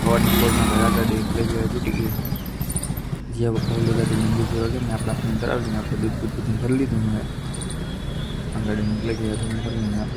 गाड़ी निकले गए जी अब खोल लेगा तो नींबू पूरा करने आप अपने करा लेंगे आपको दूध दूध कर ली तुमने गाड़ी निकले गया तो कर लेंगे आप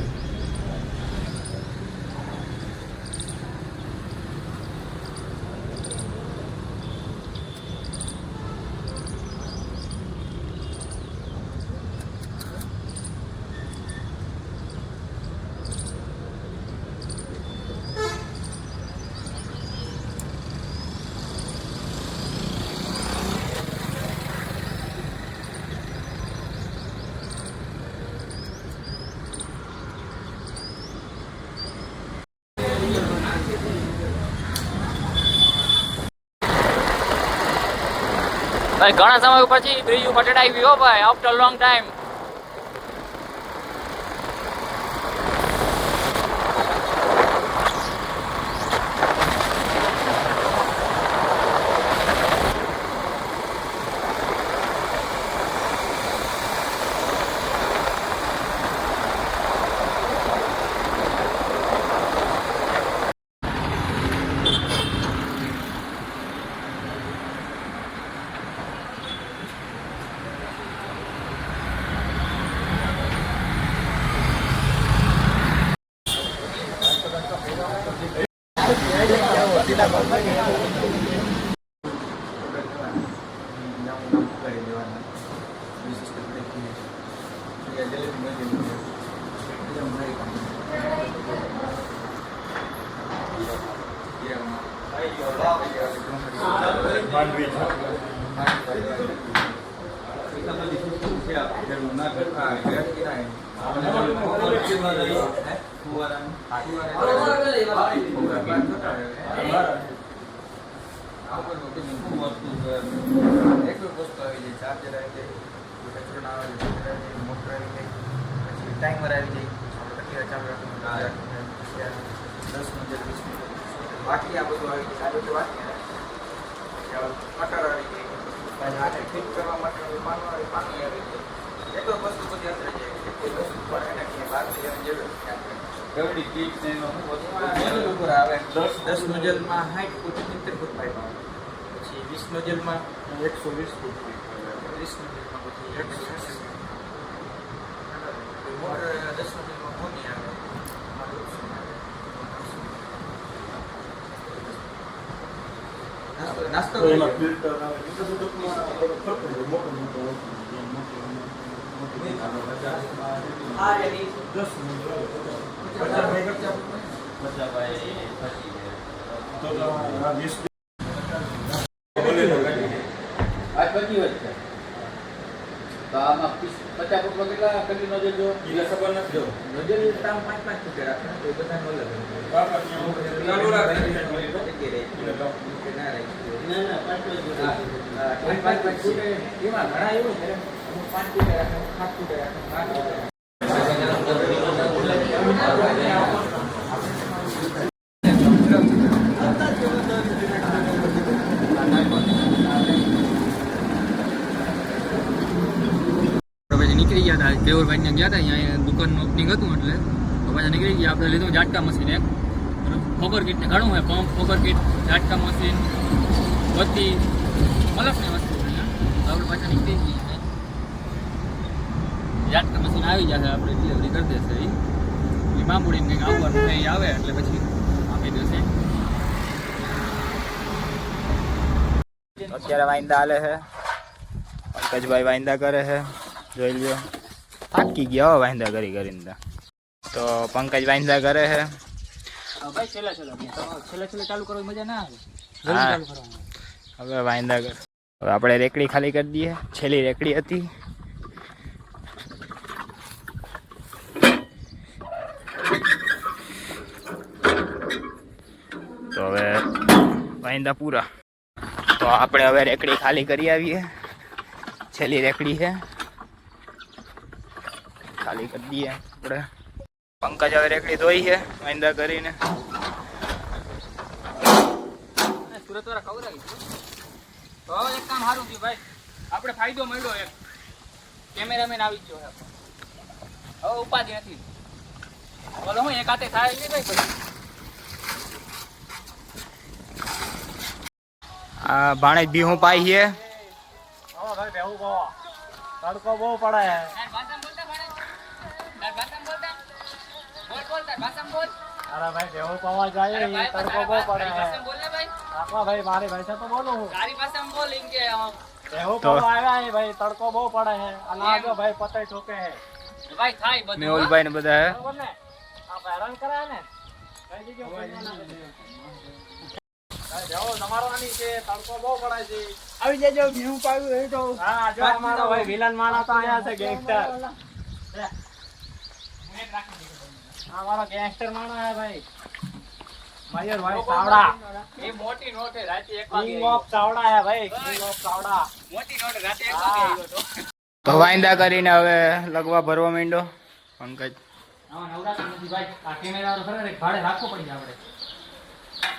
ભાઈ ઘણા સમય પછી બ્રિજ ઉપર ચડાવી ગયો ભાઈ આફ્ટર લોંગ ટાઈમ. टाइमर આવી જાય 10 મિનિટ 20 મિનિટ બાકી આ બધું આવી જાય તો બાકી મટર આવી જાય આને ફિટ કરવા માટે પાણી આવી જાય એક વસ્તુ બધી અંદર જાય એક વસ્તુ પર એને કે બાદ જવાની જરૂર ગવડી કીટ ને એનો હું ઉપર આવે 10 નોઝલમાં 60 ફૂટ 70 ફૂટ પાઇપ આવે પછી 20 નોઝલમાં 120 ફૂટ 30 નોઝલમાં પછી 180 મોટર 10 નોઝલમાં મોટી આવે નાસ્તો એમાં ફિલ્ટર આવે એટલે સુધીમાં મોટો આ રેડી 10 મિનિટ 50 ભાઈ તો આ 20 બોલે આજ બધી વાત છે તો આમાં 50 ફૂટમાં કેટલી નોઝલ જો એટલે ખબર નથી જો નોઝલ તામ 5 ફૂટ રાખે તો બધા નોઝલ ચાલુ રાખે ના ના 5 ફૂટ એમાં ઘણા એવું છે 5 ફૂટ રાખે 7 ફૂટ રાખે 8 ફૂટ નીકળી ગયા હતા દેવરભાઈ ને ગયા હતા અહીંયા દુકાનનું ઓપનિંગ હતું એટલે પાછા નીકળી ગયા આપણે લીધું ઝાટકા મશીન એક ફોગર કીટ ને ઘણું હોય પંપ ફોગર કીટ ઝાટકા મશીન બધી મલફની વસ્તુ અહીંયા આપણે પાછા નીકળી ગયા ઝાટકા મશીન આવી જશે આપણે ડિલિવરી કરી દેશે એ મામૂડીને કંઈક આવવાનું નહીં આવે એટલે પછી આપી દેશે. અત્યારે વાંદા હાલે છે પંકજભાઈ વાંદા કરે છે જોઈ લ્યો થાકી ગયા હો વાંદા કરી કરીને તો પંકજ વાંદા કરે છે ભાઈ છેલ્લા ચાલુ કરો મજા ના આવે હવે વાંદા કર હવે આપણે રેકડી ખાલી કરી દઈએ છેલ્લી રેકડી હતી તો હવે વાંદા પૂરા તો આપણે હવે રેકડી ખાલી કરી આવીએ છેલ્લી રેકડી છે ખાલી કરી દઈએ આપણે પંકજ હવે રેકડી ધોઈ છે વાંદા કરીને સુરત વાળા ખવડાવી તો એક કામ સારું થયું ભાઈ આપણે ફાયદો મળ્યો એક કેમેરામેન આવી ગયો હવે ઉપાધિ નથી બોલો હું એક હાથે થાય નહીં ભાઈ પછી આ ભાણે બી હું પાઈ છે ઓ ભાઈ બેહુ બહુ તડકો બહુ પડે હે અરે ભાઈ બેહુ પવા જાય તડકો બહુ પડે હે આપા ભાઈ મારી ભાષા તો બોલું બેહુ તો- પવા આવ્યા હે ભાઈ તડકો બહુ પડે હે અને આ જો ભાઈ પતઈ ઠોકે હે મેહુલભાઈ ને બધા હે બરોબર ને આ હેરાન કરે ને કઈ દીધો ભાઈ બેહુ તમારો આની છે તડકો બહુ પડે છે આવી જજો ભીવું પાવ્યું એ તો હા જો અમારો ભાઈ વિલન માણસ તો આયા છે ગેંગસ્ટર આ મારો ગેંગસ્ટર માણસ હે ભાઈ મયુરભાઈ ચાવડા કિંગ ઓફ ચાવડા હે ભાઈ કિંગ ઓફ ચાવડા તો વાયદા કરીને હવે લગવા ભરવા માંડ્યો પંકજ આમાં નવરાત્ર નથી ભાઈ આ કેમેરા વાળો ખરે ભાડે રાખવો પડી આપણે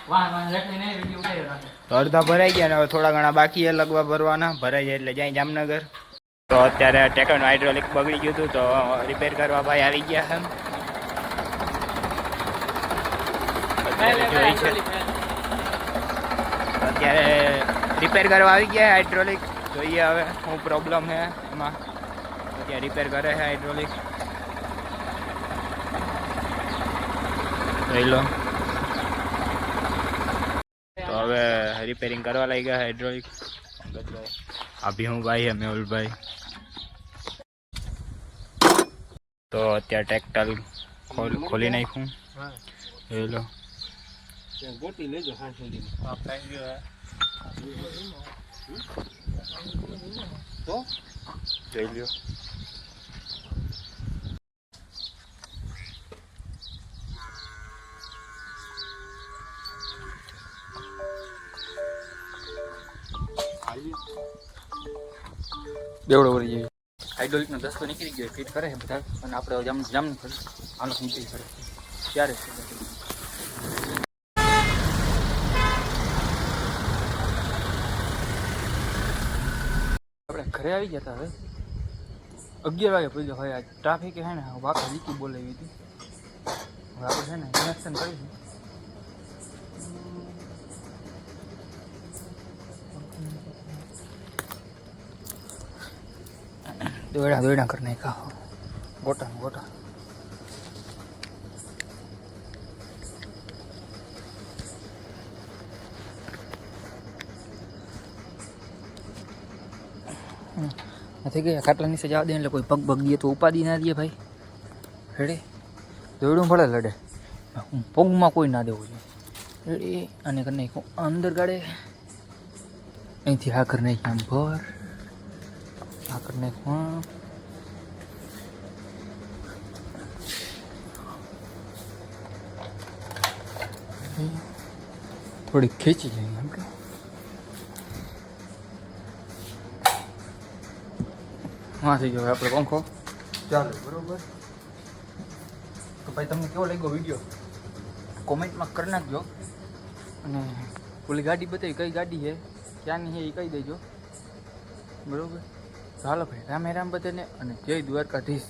વાહ રેકડી નહીં વિડિયો ઉતાર્યો રાખે તો અડધા ભરાઈ ગયા ને હવે થોડા ઘણા બાકી છે લગવા ભરવાના ભરાઈ જાય એટલે જાય જામનગર તો અત્યારે ટ્રેક્ટરનું હાઇડ્રોલિક બગડી ગયું હતું તો રિપેર કરવા ભાઈ આવી ગયા છે અત્યારે જોઈ છે અત્યારે રિપેર કરવા આવી ગયા હાઇડ્રોલિક જોઈએ હવે શું પ્રોબ્લેમ છે એમાં અત્યારે રિપેર કરે છે હાઇડ્રોલિક જોઈ લો તો હવે રિપેરિંગ કરવા લાગી ગયા હાઇડ્રોલિક આ ભીમભાઈ છે મેહુલભાઈ તો અત્યારે ટ્રેક્ટર ખોલી નાખ્યું જોઈ લો ગોટી લેજો હા સુધી આ પ્લાન જો હે તો જોઈ લો બેવડો વળી જાય હાઇડ્રોલિકનો દસ્તો નીકળી ગયો ફિટ કરે છે બધા અને આપણે જામનું કરે આનો નીકળી કરે ત્યારે આપણે ઘરે આવી ગયા હતા હવે 11 વાગે પહેલો હોય આ ટ્રાફિક છે ને વાંકા લીકી બોલાવી હતી હવે આપણે છે ને કનેક્શન કરીશું દોડા કરી નાખા ગોટા નથી ગયા ખાટલા નીચે જવા દે એટલે કોઈ પગ દે તો ઉપાડી ના દે ભાઈ રેડે દોડું ભલે લડે પગમાં કોઈ ના દેવું જોઈએ રેડી અને કરી નાખું અંદર ગાડે અહીંથી આ કરી નાખી આમ ભર આ કરી નાખું થોડીક ખેંચી જાય એમ કે હા થઈ ગયો આપણે પંખો ચાલો બરોબર તો ભાઈ તમને કેવો લાગ્યો વિડીયો કોમેન્ટમાં કરી નાખજો અને ઓલી ગાડી બતાવી કઈ ગાડી છે ક્યાંની છે એ કહી દેજો બરોબર ચાલો ભાઈ રામે રામ બધાને અને જય દ્વારકાધીશ